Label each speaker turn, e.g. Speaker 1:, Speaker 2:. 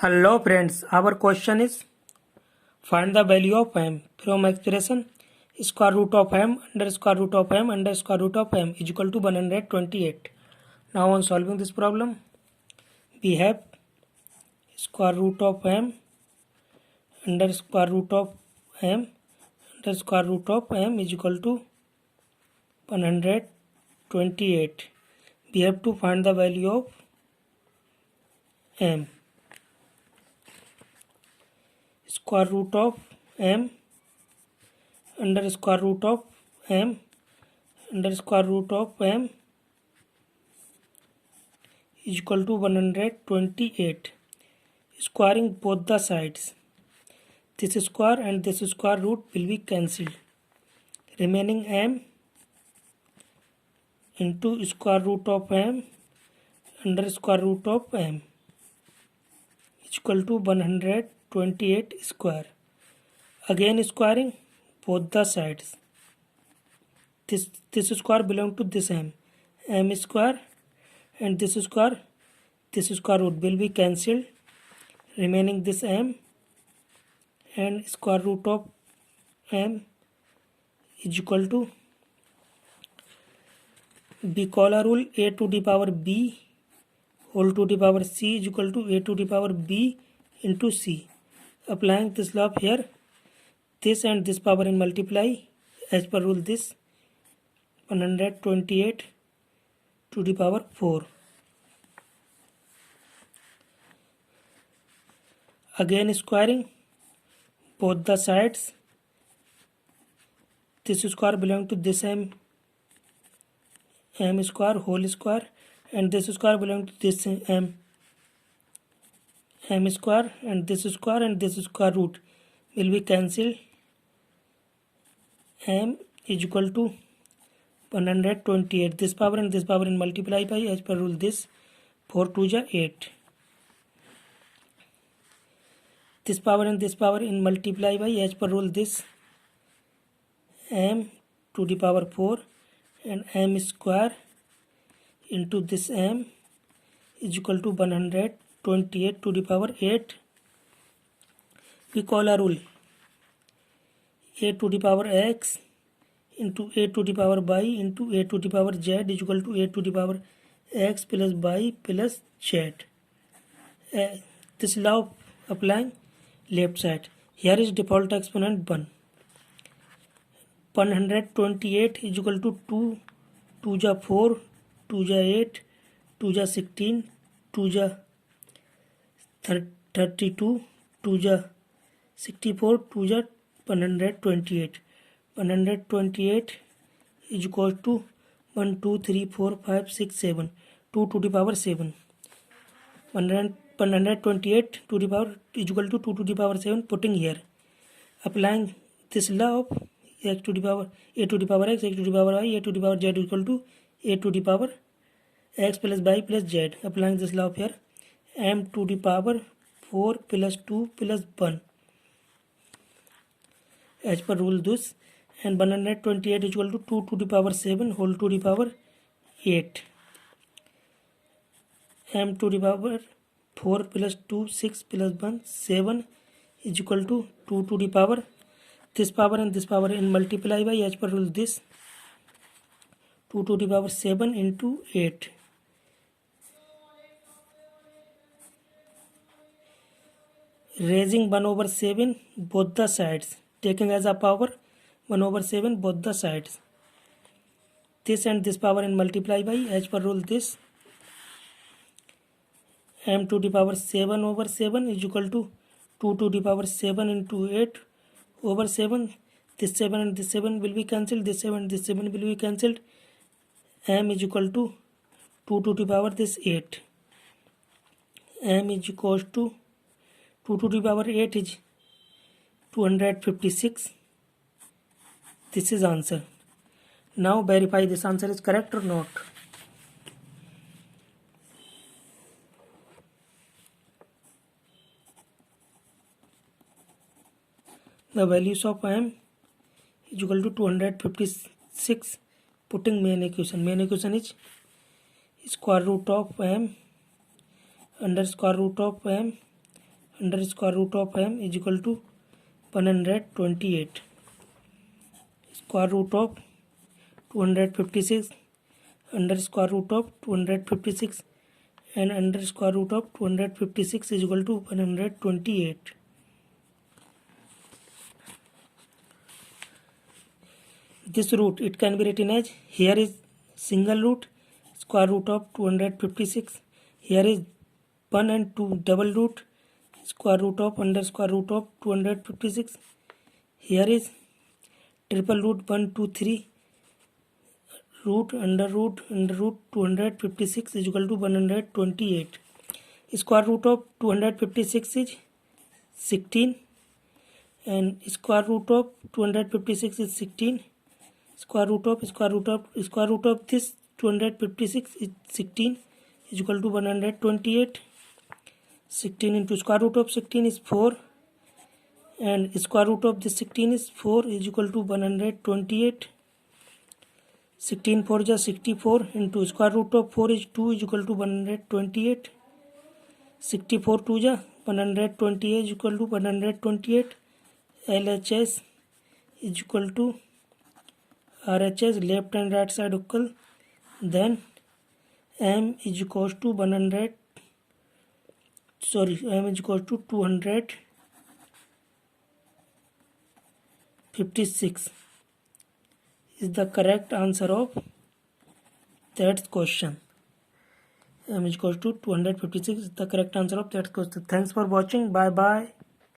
Speaker 1: Hello friends, our question is find the value of m from expression square root of m under square root of m under square root of m is equal to 128. Now on solving this problem, we have square root of m under square root of m under square root of m is equal to 128. We have to find the value of m. Square root of m under square root of m under square root of m is equal to 128. Squaring both the sides, this square and this square root will be cancelled, remaining m into square root of m under square root of m is equal to 128 square. Again squaring both the sides, this square belong to this m square, and this square root will be cancelled, remaining this m and square root of m is equal to, we call a rule a to the power b whole to the power c is equal to a to the power b into c. Applying this law here, this and this power in multiply, as per rule this 128 to the power 4. Again squaring both the sides, this square belong to this m square whole square, and this square belong to this m square, and this square root will be cancelled. M is equal to 128. This power and this power in multiply by, as per rule this 4 2 ja 8. This power and this power in multiply by, as per rule this m to the power 4 and m square into this m is equal to 128 to the power 8. We call a rule a to the power x into a to the power y into a to the power z is equal to a to the power x plus y plus z. This law of applying left side. Here is default exponent 1. 128 is equal to 2 2 ja 4 2 ja 8 2 ja 16 2 ja 32 2 ja 64 2 ja 128. 128 is equal to 1 2 3 4 5 6 7 2 to the power 7. 128 to the power is equal to 2 to the power 7, putting here. Applying this law of x to the power a to the power x to the power y a to the power z is equal to a to the power x plus y plus z. Applying this law here, m to the power 4 plus 2 plus 1 as per rule this, and 128 is equal to 2 to the power 7 whole to the power 8. M to the power 4 plus 2 6 plus 1 7 is equal to 2 to the power, this power and this power in multiply by, as per rule this 2 to the power 7 into 8. Raising 1 over 7 both the sides, taking as a power 1 over 7 both the sides. This and this power in multiply by, as per rule this m to the power 7 over 7 is equal to 2 to the power 7 into 8 over 7. This 7 and this 7 will be cancelled, this 7 and this 7 will be cancelled. M is equal to 2 to the power this 8. M is equal to 2 to the power 8 is 256. This is answer. Now verify this answer is correct or not. The values of m is equal to 256, putting main equation. Main equation is square root of m under square root of m under square root of m is equal to 128. Square root of 256 under square root of 256 and under square root of 256 is equal to 128. This root, it can be written as, here is single root square root of 256, here is 1 and 2 double root square root of under square root of 256, here is triple root 1 2 3 root under root 256 is equal to 128. Square root of 256 is 16 and square root of 256 is 16. Square root of this 256 is 16 is equal to 128. 16 into square root of 16 is 4 and square root of this 16 is 4 is equal to 128. 16 4 is 64 into square root of 4 is 2 is equal to 128. 64 2 is 128 is equal to 128. LHS is equal to RHS, left and right side equal. Then M is equals to 256 is the correct answer of that question. M is equals to 256 is the correct answer of that question. Thanks for watching. Bye bye.